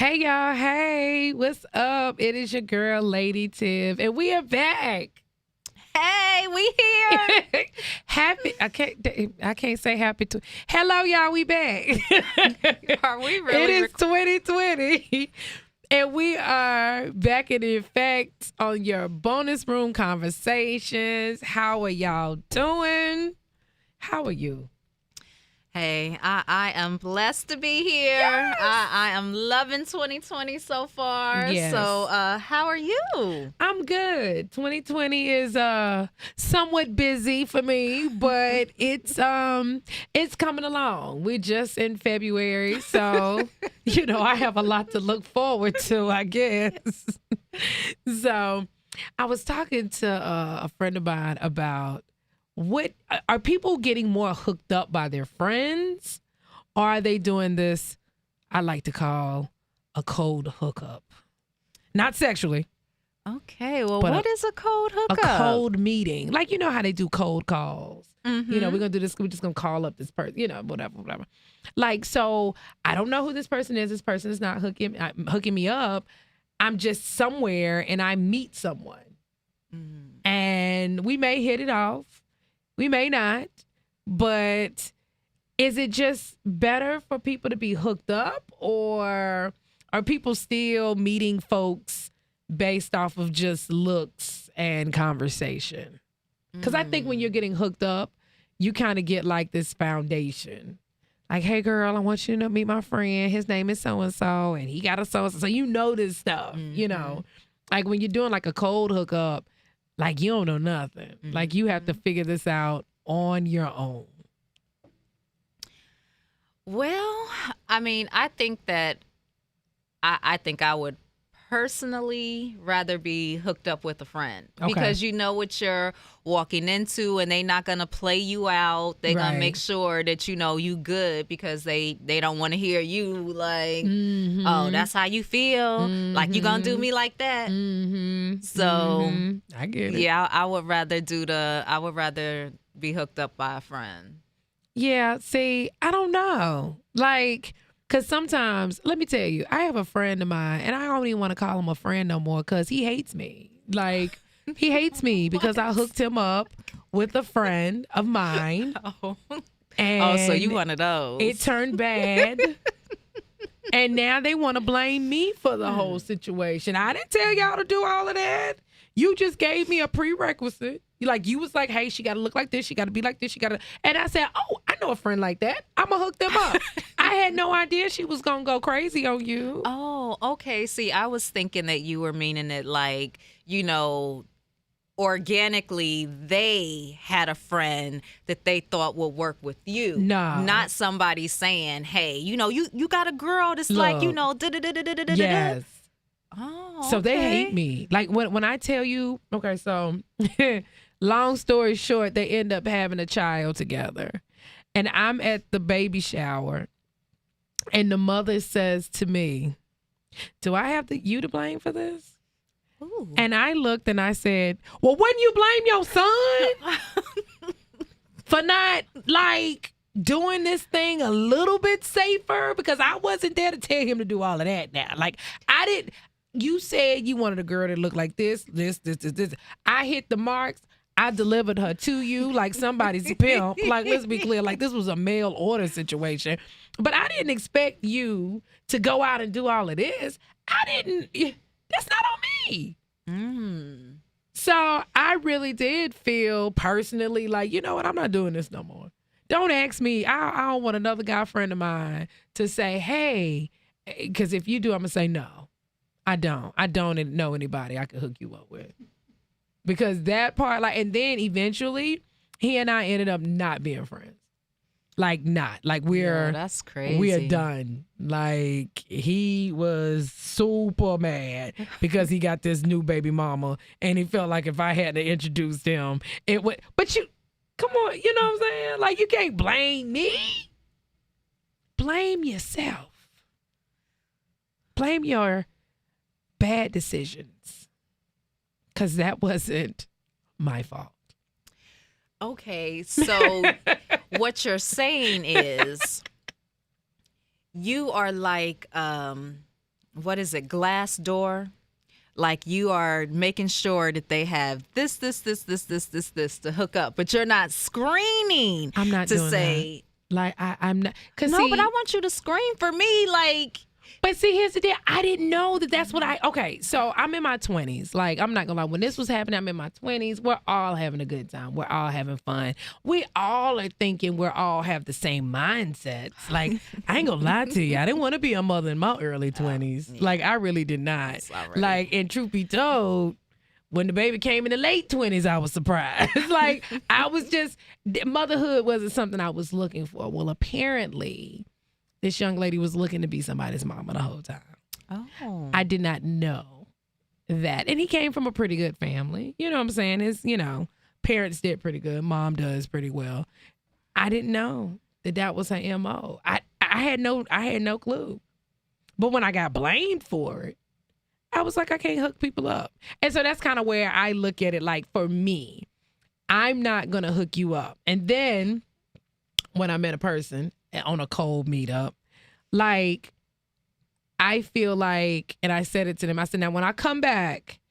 Hey y'all, hey, what's up? It is your girl, Lady Tiff, and we are back. Hey, we here. Happy, I can't say happy to. Hello, y'all, we back. Are we really? It is 2020, and we are back in effect on your bonus room conversations. How are y'all doing? How are you? Hey, I am blessed to be here. Yes. I am loving 2020 so far. Yes. So, how are you? I'm good. 2020 is somewhat busy for me, but it's coming along. We're just in February, so I have a lot to look forward to, I guess. So, I was talking to a friend of mine about what are people getting more hooked up by their friends, or are they doing this I like to call a cold hookup? Not sexually. Okay, well, But what is a cold A hookup? cold meeting. Like, you know how they do cold calls. Mhm. We're going to do this. We're just going to call up this person, whatever. Like, so I don't know who this person is. This person is not hooking me up. I'm just somewhere and I meet someone. Mhm. And we may hit it off. We may not. But is it just better for people to be hooked up, or are people still meeting folks based off of just looks and conversation? Because I think when you're getting hooked up, you kind of get like this foundation. Like, hey, girl, I want you to meet my friend. His name is so-and-so, and he got a so-and-so. So you know this stuff, Like when you're doing like a cold hookup, like you don't know nothing. Like you have to figure this out on your own. Well, I mean, I think that I think I would personally rather be hooked up with a friend Okay. because you know what you're walking into, and they not gonna play you out. They're Right. gonna make sure that you good, because they don't want to hear you like, oh, that's how you feel. Like you gonna do me like that. So I get it. yeah, I would rather be hooked up by a friend. Yeah, see, I don't know. Like, because sometimes, let me tell you, I have a friend of mine, and I don't even want to call him a friend no more because he hates me. Like, he hates me because I hooked him up with a friend of mine. Oh, And so you one of those. it turned bad. And now they want to blame me for the whole situation. I didn't tell y'all to do all of that. You just gave me a prerequisite. You was like, hey, she got to look like this. She got to be like this. She got to. And I said, oh, I know a friend like that. I'm going to hook them up. I had no idea she was going to go crazy on you. Oh, okay. See, I was thinking that you were meaning it like, organically they had a friend that they thought would work with you. No. Not somebody saying, hey, you got a girl that's like, Look. da-da-da-da-da-da-da. Yes. Oh, So they okay. hate me. Like when I tell you, okay, so long story short, they end up having a child together. And I'm at the baby shower, and the mother says to me, do I have you to blame for this? Ooh. And I looked and I said, well, wouldn't you blame your son for not like doing this thing a little bit safer? Because I wasn't there to tell him to do all of that now. Like you said you wanted a girl that looked like this. I hit the marks. I delivered her to you like somebody's pimp. Like, let's be clear, like this was a mail order situation. But I didn't expect you to go out and do all of this. That's not on me. So I really did feel personally like, you know what, I'm not doing this no more. Don't ask me. I don't want another guy friend of mine to say, hey, because if you do, I'm going to say no. I don't know anybody I could hook you up with. Because that part, and then eventually, he and I ended up not being friends. Like, not. Like, that's crazy. We are done. Like, he was super mad because he got this new baby mama, and he felt like if I had to introduce him, it would. But come on, you know what I'm saying? Like, you can't blame me. Blame yourself. Blame your bad decisions, because that wasn't my fault. Okay, so what you're saying is you are like what is it, Glassdoor? Like you are making sure that they have this to hook up, but you're not screening. I'm not to doing say. that. Like I'm not. Cause No, see, but I want you to screen for me. Like, But see, here's the deal. I didn't know that that's what okay, so I'm in my 20s. Like, I'm not going to lie. When this was happening, I'm in my 20s. We're all having a good time. We're all having fun. We all are thinking we're all have the same mindsets. Like, I ain't going to lie to you. I didn't want to be a mother in my early 20s. Like, I really did not. Like, and truth be told, when the baby came in the late 20s, I was surprised. Like, I was just, motherhood wasn't something I was looking for. Well, apparently, this young lady was looking to be somebody's mama the whole time. oh, I did not know that. And he came from a pretty good family. You know what I'm saying? His, parents did pretty good. Mom does pretty well. I didn't know that was her MO. I had no clue. But when I got blamed for it, I was like, I can't hook people up. And so that's kind of where I look at it. Like, for me, I'm not going to hook you up. And then when I met a person on a cold meetup, like, I feel like, and I said it to them, I said, now when I come back,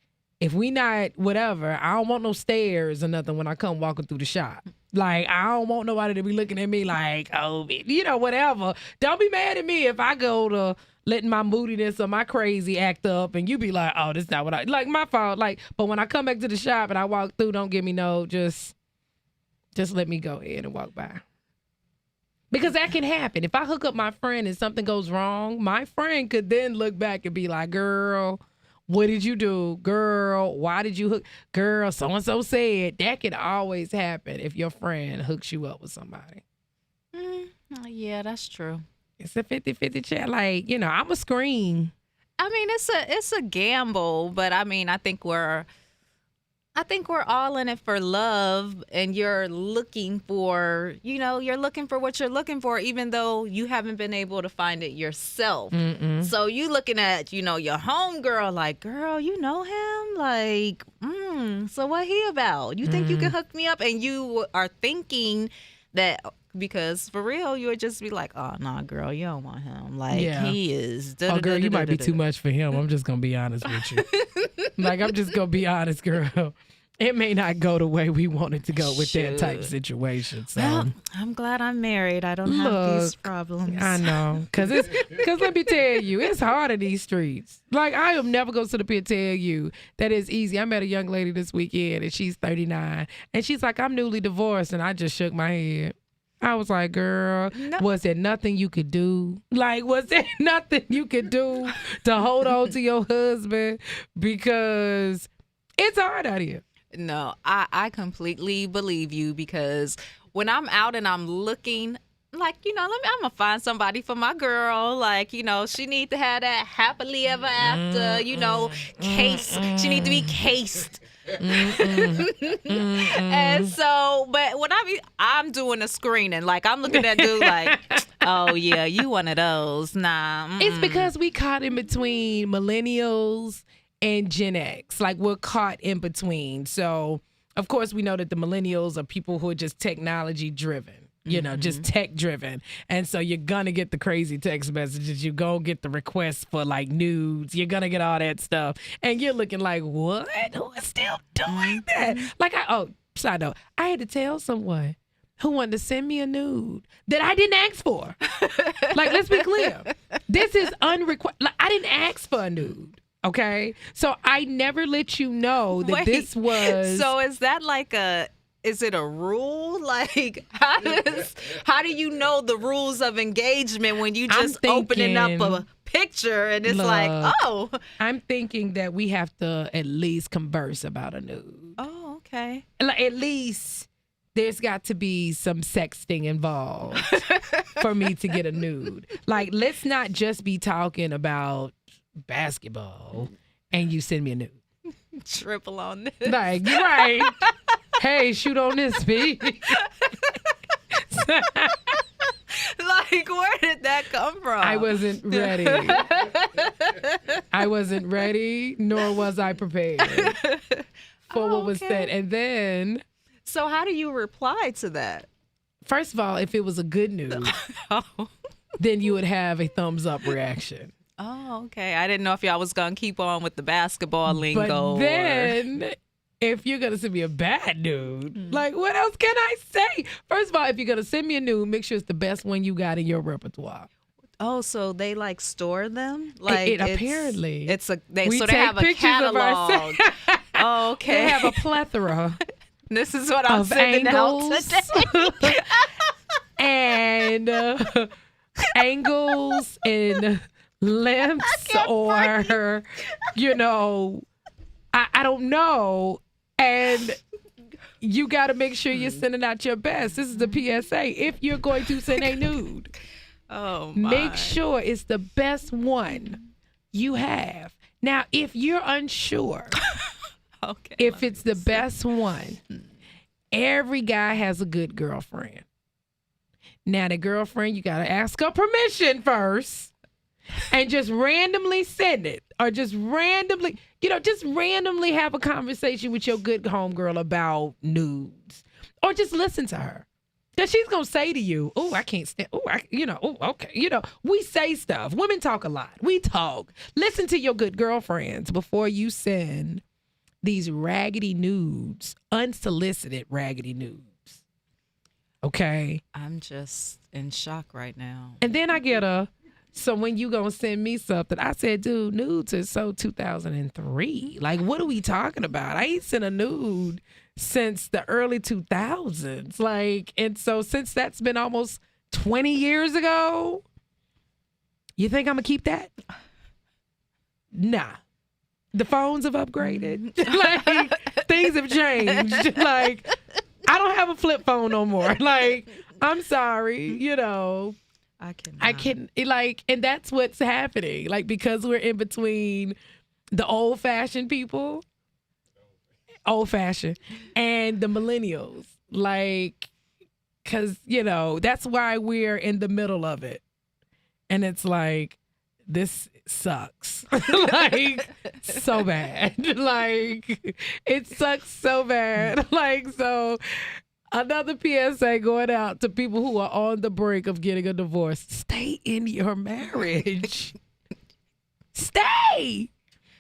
if we not whatever, I don't want no stares or nothing when I come walking through the shop. Like, I don't want nobody to be looking at me like, oh, whatever. Don't be mad at me if I go to letting my moodiness or my crazy act up and you be like, oh, this is not what like, my fault. Like, but when I come back to the shop and I walk through, don't give me no, just let me go ahead and walk by. Because that can happen. If I hook up my friend and something goes wrong, my friend could then look back and be like, girl, what did you do? Girl, why did you hook? Girl, so-and-so said. That can always happen if your friend hooks you up with somebody. Yeah, that's true. It's a 50-50 chat. Like, I'm a screen. I mean, it's a gamble, but I mean, I think we're all in it for love, and you're looking for, you're looking for what you're looking for, even though you haven't been able to find it yourself. Mm-mm. So you looking at, your homegirl, like, girl, you know him? Like, so what he about? You think you can hook me up? And you are thinking that, because for real, you would just be like, oh, nah, girl, you don't want him. Like, he is. Oh, girl, you might be too much for him. I'm just going to be honest with you. Like, I'm just going to be honest, girl. It may not go the way we want it to go with that type of situation. So well, I'm glad I'm married. I don't have these problems. I know. Because let me tell you, it's hard in these streets. Like, I am never going to sit up here and tell you that it's easy. I met a young lady this weekend, and she's 39. And she's like, I'm newly divorced. And I just shook my head. I was like, girl, was there nothing you could do? Like, was there nothing you could do to hold on to your husband? Because it's hard out here. No, I completely believe you, because when I'm out and I'm looking, like, I'm going to find somebody for my girl. Like, she need to have that happily ever after, case. She need to be cased. And so, but when I'm doing a screening, like, I'm looking at dude like, oh yeah, you one of those. Nah. It's because we caught in between millennials and Gen X. Like, we're caught in between. So of course we know that the millennials are people who are just technology driven. Just tech driven. And so you're going to get the crazy text messages. You're going to get the requests for like nudes. You're going to get all that stuff. And you're looking like, what? Who is still doing that? Like, side note, I had to tell someone who wanted to send me a nude that I didn't ask for. Like, let's be clear. This is unrequited. Like, I didn't ask for a nude. Okay? So I never let you know that this was. So is that like is it a rule? Like, how do you know the rules of engagement when you just opening up a picture and it's like, oh. I'm thinking that we have to at least converse about a nude. Oh, okay. Like, at least there's got to be some sexting involved for me to get a nude. Like, let's not just be talking about basketball and you send me a nude. Triple on this. Like, you're right. Hey, shoot on this, B. Like, where did that come from? I wasn't ready. I wasn't ready, nor was I prepared for what was said. And then. So how do you reply to that? First of all, if it was a good news, then you would have a thumbs up reaction. Oh, okay. I didn't know if y'all was gonna keep on with the basketball lingo. But then, if you're gonna send me a bad nude, like what else can I say? First of all, if you're gonna send me a nude, make sure it's the best one you got in your repertoire. Oh, so they like store them? Like Apparently, they we so take they have a pictures of catalog. Oh, okay. They have a plethora This is what I'm of sending out angles today. and angles and lengths, or I don't know. And you got to make sure you're sending out your best. This is the PSA. If you're going to send a nude, Oh my. make sure it's the best one you have. Now, if you're unsure, Okay. if it's the best one, every guy has a good girlfriend. Now, the girlfriend, you got to ask her permission first and just randomly send it, or just randomly have a conversation with your good homegirl about nudes, or just listen to her. Because she's going to say to you, oh, I can't stand, okay. We say stuff. Women talk a lot. We talk. Listen to your good girlfriends before you send these raggedy nudes, unsolicited raggedy nudes. Okay? I'm just in shock right now. And then I get so when you gonna send me something, I said, dude, nudes are so 2003. Like, what are we talking about? I ain't sent a nude since the early 2000s. Like, and so since that's been almost 20 years ago, you think I'm gonna keep that? Nah. The phones have upgraded. Like, things have changed. Like, I don't have a flip phone no more. Like, I'm sorry, I can, like, and that's what's happening. Like, because we're in between the old-fashioned people, old-fashioned, and the millennials. Like, because, that's why we're in the middle of it. And it's like, this sucks. Like, so bad. Like, it sucks so bad. Like, so another PSA going out to people who are on the brink of getting a divorce. Stay in your marriage. Stay.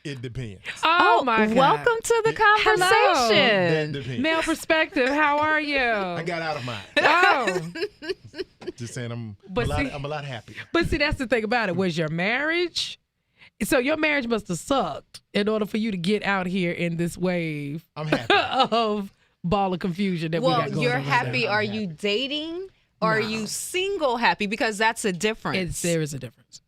It depends. Oh my God. Welcome to the conversation. That depends. Male perspective, how are you? I got out of mine. Oh. Just saying, I'm But see- a lot happier. But see, that's the thing about it. Was your marriage? So your marriage must have sucked in order for you to get out here in this wave I'm happy. of ball of confusion that we Well, got going you're on. happy. I'm Are happy. you dating? Or are you single happy? Because that's a difference. There is a difference.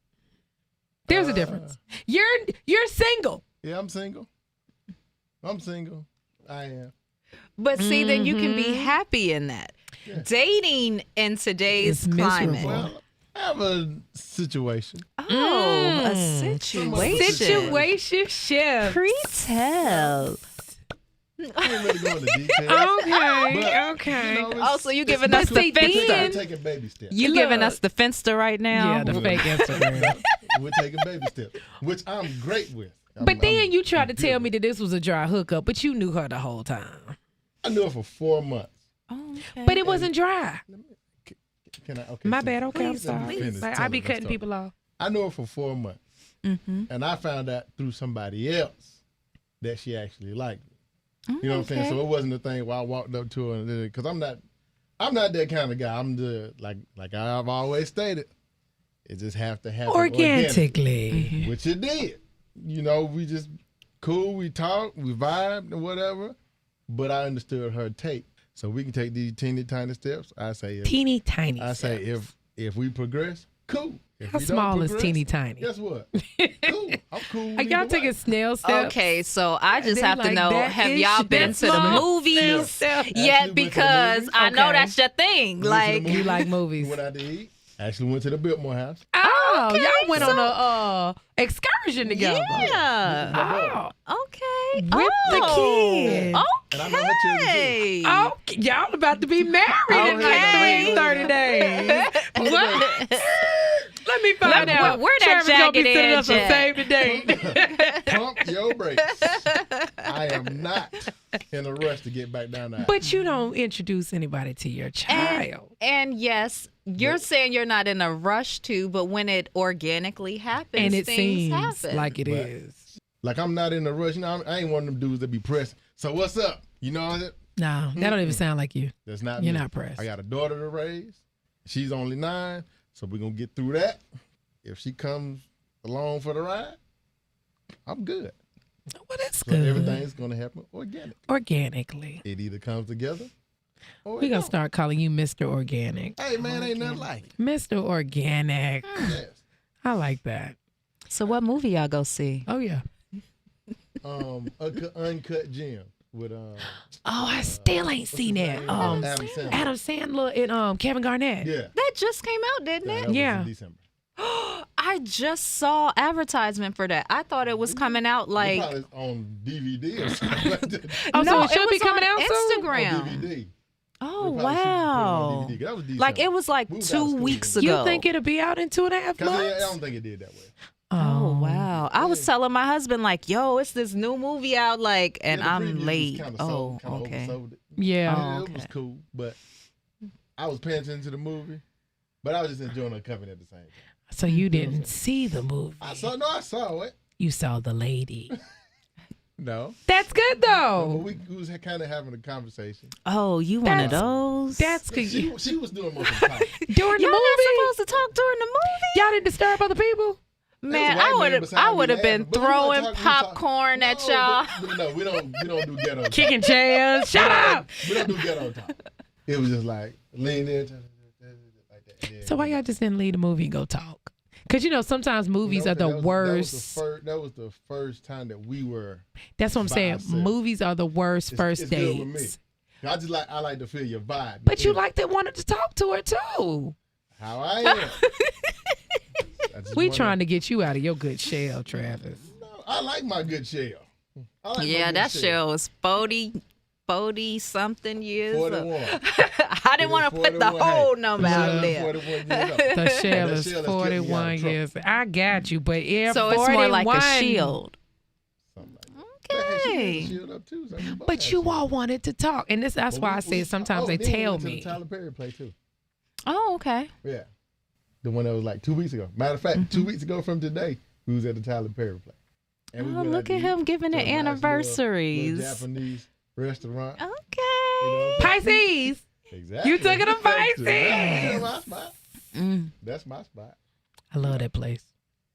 There's a difference. You're single. Yeah, I'm single. I am. But see, then you can be happy in that. Dating in today's It's climate. miserable. Well, I have a situation. Oh, a situation. Situation shift. Pre-tell. I ain't ready to go into detail. Okay. Okay. Oh, so you giving But us the see, We're then- taking baby steps. You Look. giving us the Finster right now? Yeah, the fake Instagram. We're taking baby steps, which I'm great with. But then you tried to tell me that this was a dry hookup, but you knew her the whole time. I knew her for 4 months. Oh, okay. But it wasn't dry. Can I? Okay. My so bad. Okay, I'm please let me sorry. finish Like, I telling be the cutting story. people off. I knew her for 4 months, Mm-hmm. and I found out through somebody else that she actually liked me. You know what I'm saying? So it wasn't a thing where I walked up to her because I'm not that kind of guy. I'm the like I've always stated. It just have to happen Organically. which it did. We just cool. We talked, we vibed, and whatever. But I understood her take. So we can take these teeny tiny steps. I say, Teeny tiny. I say, steps. if we progress, cool. If How we don't small is progress, teeny tiny? Guess what? Cool. I'm cool. Are y'all either way. taking snail steps? Okay, so I just They have to like, know, that have is y'all been that to the small? movies Snail step. Actually yet? went to the Because movies. I know Okay. that's your thing. Went to the Like, movies. You like movies. Went out to eat. Actually went to the Biltmore house. Oh, Okay, y'all went on so- a excursion together. yeah. Oh, Okay. with the kids. And I know her children Okay. Oh, y'all about to be married in Okay. like 30 days. What? Let me find out. where that Travis gonna be jagged sending us edge a at? save the date. Pump your brakes. I am not in a rush to get back down the aisle. But you don't introduce anybody to your child. And yes, you're saying you're not in a rush to, but when it organically happens, And it things seems happen. like it But- is. Like, I'm not in a rush. You know, I ain't one of them dudes that be pressing. So what's up? You know what I'm saying? No, that don't even sound like you. That's not You're me. not pressed. I got a daughter to raise. She's only 9, so we're going to get through that. If she comes along for the ride, I'm good. Well, that's So good. everything's going to happen organic. Organically. It either comes together or We're it going to don't. start calling you Mr. Organic. Hey, man, ain't nothing like it. Mr. Organic. Yes. I like that. So what movie y'all go see? Oh, yeah. Uncut Gem with Oh, I still ain't seen his that. name? Adam Adam Sandler. Sandler and Kevin Garnett. Yeah. That just came out, didn't That it? was Yeah. in December. I just saw advertisement for that. I thought it was coming out It like probably on DVD or something like that. Oh, so no, it should be was coming on out soon? Instagram. On DVD. Oh They probably should put it on wow! DVD, 'cause that was Like December. it was like We was out of 2 school weeks then. ago. You think it'll be out in 2.5 'Cause I months? don't think it did that way. Oh wow! I was telling my husband like, "Yo, it's this new movie out," like, and Yeah, the I'm previews was late. kinda Oh, sold, kinda okay. oversold it. Yeah. Oh, It was okay. cool, but I was paying attention to the movie, but I was just enjoying the company at the same time. So you didn't see the movie. I saw it. You saw the lady. No, That's good but though. we was kind of having a conversation. Oh, you one of those? That's good. She was doing most of the talking. During the Y'all not movie, supposed to talk during the movie. y'all didn't disturb other people. Man, There I was a white would man have, beside I me would have been laughing, but we weren't throwing talking- popcorn at No, y'all. but no, we don't do ghetto. talk. Kicking chairs. Shut up. We don't do ghetto talk. It was just like lean in, like that. and then- So why y'all just didn't leave the movie and go talk? Because you know sometimes movies are the worst. That was the first time that we were. That's what I'm by saying. ourselves. Movies are the worst first it's good with me. dates. I like to feel your vibe. But you energy. like to wanted to talk to her too. how I am. I just We wanna- trying to get you out of your good shell, Travis. No, I like my good shell. I like my Yeah, good that shell was 40 something years. 41. I didn't want to put the 41, whole hey, number out there. 41 years old. The shell That is shell has kept me out of 41 trouble. years. I got you, but yeah, So 41. it's more like a shield. Something like that. But hey, she had Okay. the shield up too, so we both But had you shield. all wanted to talk, and that's But why we- I said sometimes they then we tell went to me. the Tyler Perry play too. Oh, okay. Yeah. The one that was like 2 weeks ago. Matter of fact, Mm-hmm. 2 weeks ago from today, we was at the Tyler Perry play. And we Oh, went out look to at eat him giving to the a nice little anniversaries. Japanese restaurant. Okay. You know what I'm saying? Pisces. Exactly. You took it to That's Pisces. my spot. Mm. That's my spot. I love that place.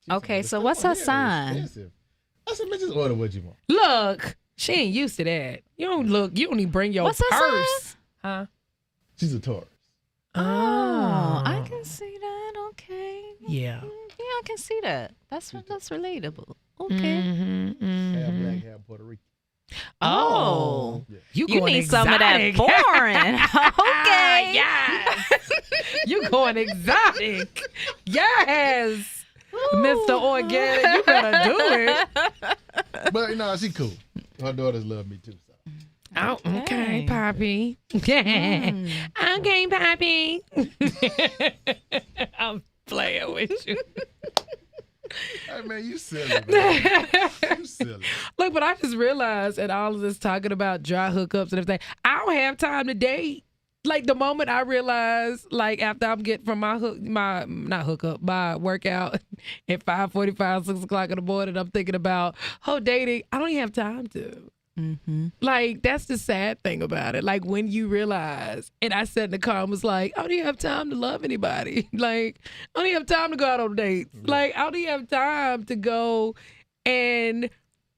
She Okay, said, so "The what's stuff her here is sign?" expensive." I said, man, just order what you want. Look, she ain't used to that. You don't look. You don't even bring your What's her purse, huh? She's a Taurus. Oh, I can see that. Okay. Yeah. Yeah, I can see that. That's relatable. Okay. Mhm, mhm. Half black, half Puerto Rican. Oh, Yeah. You going need some of that exotic. foreign. Okay. Yes. You going exotic. Yes. Mr. Organic, you better do it. But, you know, she cool. Her daughters love me too. So. Oh, okay, Okay. Poppy. Okay, Poppy. I'm playing with you. Hey, man, you silly, man. You silly. Look, but I just realized, and all of this talking about dry hookups and everything, I don't have time to date. Like the moment I realize, like after I'm getting from my workout at 5:45, 6 o'clock in the morning, I'm thinking about dating. I don't even have time to. Mm-hmm. Like that's the sad thing about it. Like when you realize, and I sat in the car and was like, I don't even have time to love anybody. Like I don't even have time to go out on dates. Like I don't even have time to go and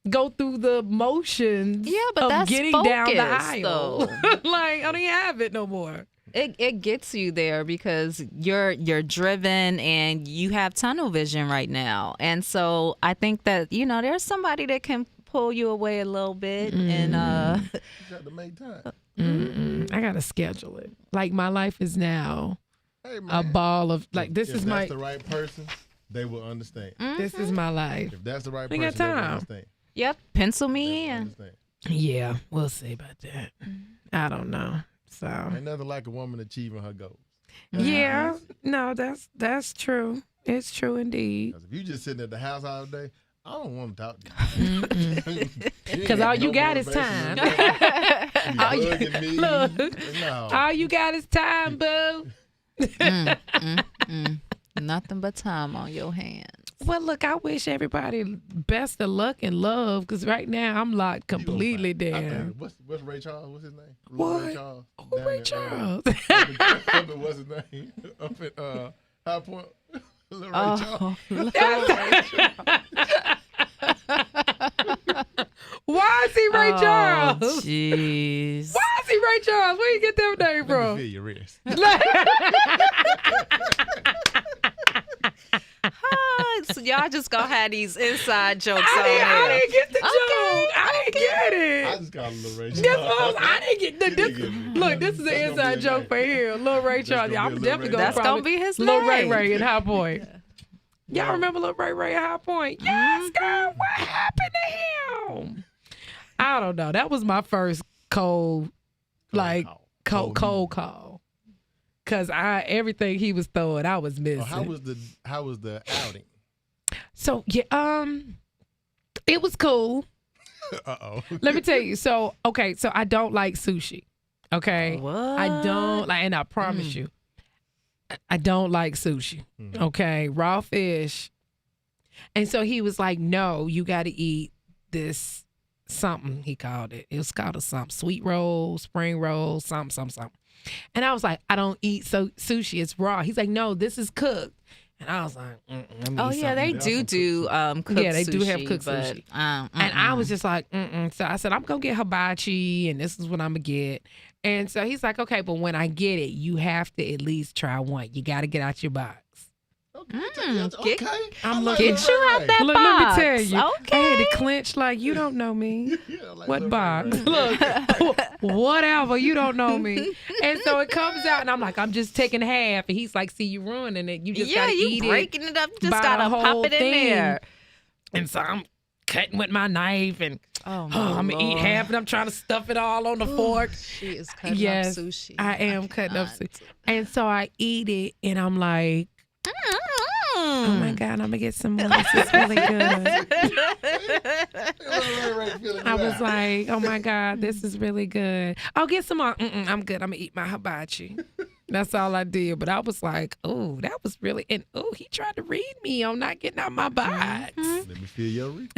go through the motions Yeah, but of that's getting down the focus, aisle. Like I don't even have it no more. It gets you there because you're driven and you have tunnel vision right now. And so I think that, there's somebody that can pull you away a little bit and You got to make time. I gotta schedule it. Like my life is now Hey, man. a ball of like this if is that's my the right person, they will understand. this is my life. If that's the right We got person, they will time. understand. Yep, pencil They me will in. understand. Yeah, we'll see about that. I don't know. So Ain't nothing like a woman achieving her goals. yeah, no, that's true. It's true indeed. 'Cause if you just sitting at the house all day, I don't want to talk to you. Because all you got is time. All you, Look, no. all you got is time, boo. Nothing but time on your hands. Well, look, I wish everybody best of luck and love because right now I'm locked completely down. What's Ray Charles? What's his name? What? Ray Charles. Who Ray Charles? What's his name? Up at High Point. Little Ray Charles. Why is he Ray Charles? Jeez. Why is he Ray Charles? Where you get that name Let me from? feel your wrist. So y'all just gonna have these inside jokes on I here. didn't get the joke. Okay, I didn't get I it. just call him Little Ray This Charles. was, I didn't get this. Didn't get it. Look, this is an That's gonna inside be a joke name. for here. Lil Ray Charles. gonna I'm be a Lil definitely Ray gonna That's Charles. gonna be his Lil Ray name. Ray in High Point. Y'all Wow. remember Lil Ray Ray at High Point? Yes, girl. What happened to him? I don't know. That was my first cold call. Cause everything he was throwing, I was missing. Oh, how was the outing? So yeah, it was cool. Uh-oh. Let me tell you. So okay, so I don't like sushi. Okay, What? I don't like, and I promise you, I don't like sushi. Okay, raw fish. And so he was like, "No, you got to eat this something." He called it. It was called a something, sweet roll, spring roll, something. And I was like, "I don't eat sushi. It's raw." He's like, "No, this is cooked." And I was like, let me Oh eat yeah, they something. do cooked Yeah, they do have sushi, cooked but, sushi. And I was just like, So I said, I'm going to get hibachi, and this is what I'm going to get. And so he's like, okay, but when I get it, you have to at least try one. You got to get out your box. Okay. I'm I like looking- Lil Get you Ray out Ray. that Look, box. let me tell you. I Okay. had to clench like, you don't know me. Yeah, I like What Lil Ray box? Ray. Look, whatever. You don't know me. And so it comes out, and I'm like, I'm just taking half. And he's like, see, you ruining it. You just Yeah, got to you eat it. breaking it up. You by just gotta the whole pop it in thing. there. And so I'm cutting with my knife, and Oh, I'm going to eat half, and I'm trying to stuff it all on the fork. She is cutting Yes, up sushi. I am cutting up cannot. sushi. And so I eat it, and I'm like, oh my God, I'm going to get some more. This is really good. Lil Ray Ray feeling I you was out. like, oh my God, this is really good. I'll get some more. I'm good. I'm going to eat my hibachi. That's all I did. But I was like, oh, that was really, and oh, he tried to read me on not getting out my box. Let me feel your wrist.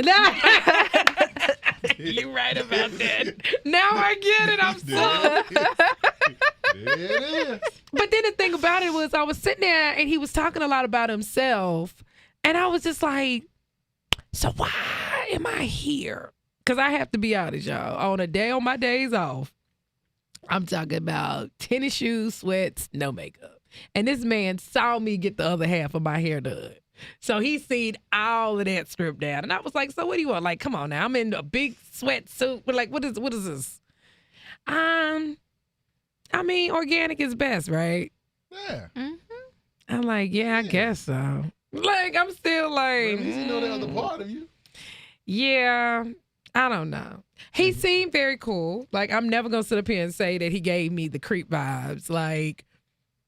You right about that. Now I get it. I'm so. There it is. But then the thing about it was I was sitting there and he was talking a lot about himself. And I was just like, so why am I here? Because I have to be honest, y'all. On my days off, I'm talking about tennis shoes, sweats, no makeup. And this man saw me get the other half of my hair done. So he seen all of that stripped down. And I was like, so what do you want? Like, come on now. I'm in a big sweatsuit. We're like, what is this? I mean, organic is best, right? Yeah. I'm like, yeah, I guess so. Like, I'm still Well, like, at least you know the other part of you. yeah, I don't know. He seemed very cool. Like, I'm never going to sit up here and say that he gave me the creep vibes. Like,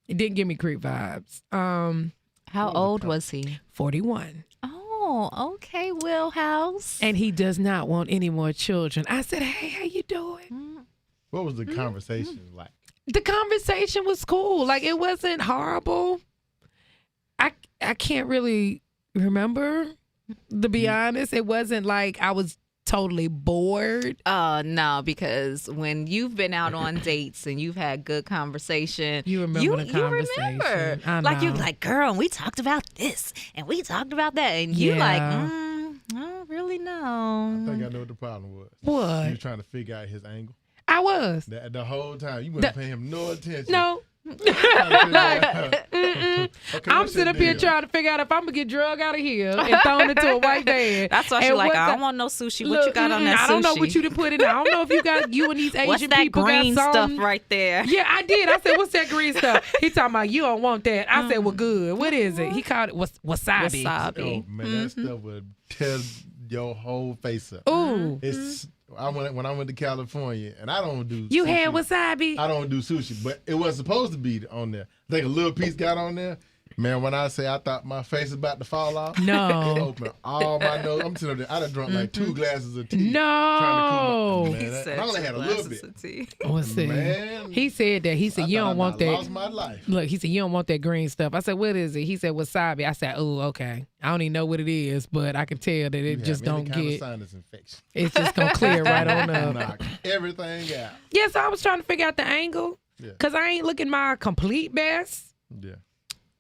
it didn't give me creep vibes. How old was he? 41. Oh, okay, Wheelhouse. And he does not want any more children. I said, hey, how you doing? What was the conversation like? The conversation was cool. Like, it wasn't horrible. I can't really remember, to be honest. It wasn't like I was totally bored. No, because when you've been out on dates and you've had good conversation, You remember the conversation. You remember. I Like you're know. like, girl, and we talked about this and we talked about that, and you like, Yeah. I don't really I know. think I know what the problem was. What? You were trying to figure out his angle. I was. The whole time. You weren't paying him no attention. No. Okay, I'm what's sitting your up here deal? trying to figure out if I'm going to get drug out of here and thrown into a white van. That's why she's And like, what I the- don't want no sushi. What Look, you got on that sushi? I don't know what you done put in. I don't know if you got you and these Asian What's that people green got stuff something. right there? Yeah, I did. I said, what's that green stuff? He talking about you don't want that. I said, well, good. What is it? He called it wasabi. Wasabi. Oh man, that stuff would tear your whole face up. Ooh. It's when I went to California, and I don't do. You sushi. had wasabi? I don't do sushi, but it was supposed to be on there. I think a little piece got on there. Man, when I say I thought my face was about to fall off, No. it opened all my nose. I'm sitting up there. I done drunk like 2 glasses of tea. No. Trying to cool my, man, I only had a little bit. What's it? Man, He said that. He said, you don't want I that. lost my life. Look, he said, you don't want that green stuff. I said, what is it? He said, wasabi. I said, oh, okay. I don't even know what it is, but I can tell that it You just have any don't kind get, of sinus infection. it's just going to clear right on up. Knock everything out. Yeah, so I was trying to figure out the angle Yeah. because I ain't looking my complete best. Yeah.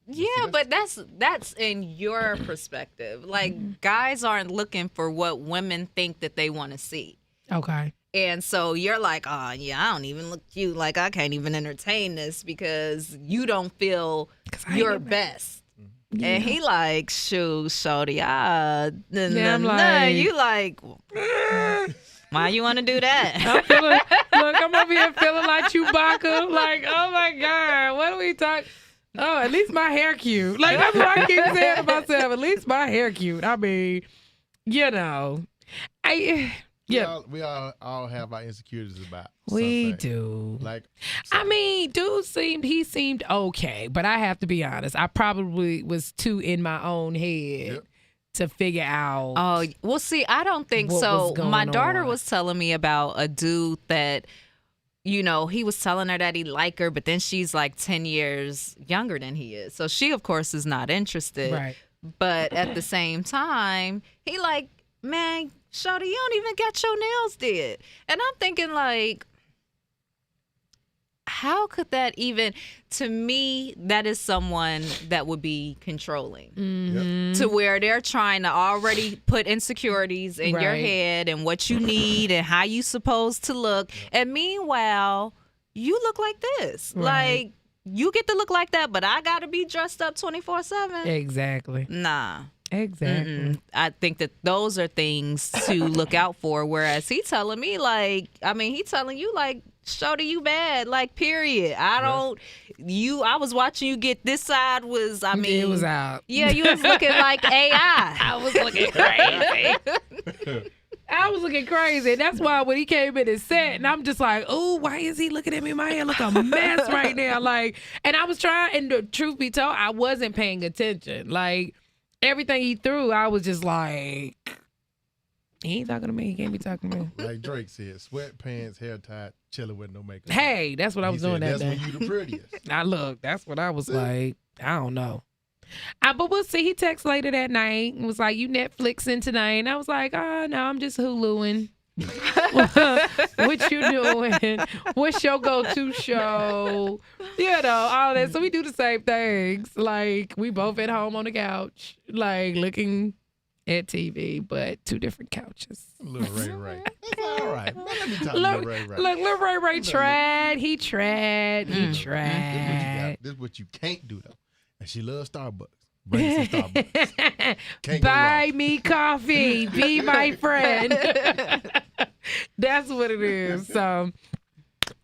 Yeah, but that's in your perspective. Like, guys aren't looking for what women think that they want to see. Okay. And so you're like, oh, yeah, I don't even look cute. Like, I can't even entertain this because you don't feel 'Cause I ain't your even- best. Yeah. And he like, shoot, shorty, Yeah, I'm like- you like, why you want to do that? I'm feeling, look, I'm over here feeling like Chewbacca. Like, oh my God, what are we talking? Oh, at least my hair cute. Like, that's what I keep saying to myself. At least my hair cute. I mean, you know, We all have our insecurities about we something. do. Like, I mean, he seemed okay, but I have to be honest. I probably was too in my own head Yep. to figure out. Oh, well, see, I don't think What so. was going My daughter on? was telling me about a dude that, you know, he was telling her that he liked her, but then she's like 10 years younger than he is. So she, of course, is not interested. Right. But at the same time, he like, man, shawty, you don't even get your nails did. And I'm thinking like, how could that even, to me, that is someone that would be controlling. Mm-hmm. To where they're trying to already put insecurities in your Right. head and what you need and how you supposed to look. And meanwhile, you look like this. Right. Like, you get to look like that, but I got to be dressed up 24/7. Exactly. Nah. Exactly. Mm-mm. I think that those are things to look out for. Whereas he telling me like, I mean, he telling you like, shorty, you bad, like, period. I was watching you get this side was, I mean. It was out. Yeah, you was looking like AI. I was looking crazy. I was looking crazy. That's why when he came in and sat, and I'm just like, oh, why is he looking at me? My hair look a mess right now. Like, and I was trying, and the truth be told, I wasn't paying attention. Like, everything he threw, I was just like, he ain't talking to me. He can't be talking to me. like Drake said, sweatpants, hair tied, chilling with no makeup. Hey, that's what I was He doing said, that day. That's when you the prettiest. I look, that's what I was like. I don't know. But we'll see. He texted later that night and was like, you Netflixing tonight? And I was like, oh, no, I'm just Huluing. What you doing? What's your go-to show? You know, all that. So we do the same things. Like, we both at home on the couch, like, looking at TV, but 2 different couches. Little Ray Ray. That's all right. Man, let me talk to Look, Little Ray Ray. look, Lil Ray Ray tried. He tried. He This tried. is what you can't do though. And she loves Starbucks. Bring her some Starbucks. Can't go Buy wrong. me coffee. Be my friend. That's what it is. So,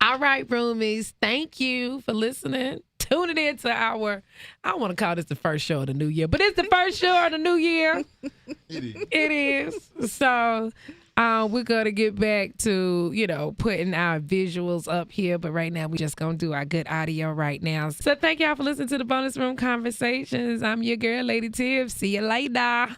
all right, roomies. Thank you for listening. Tuning in to our, I don't want to call this the first show of the new year, but it's the first show of the new year. It is. It is. So, we're going to get back to, you know, putting our visuals up here. But right now, we're just going to do our good audio right now. So thank y'all for listening to the Bonus Room Conversations. I'm your girl, Lady Tiff. See you later.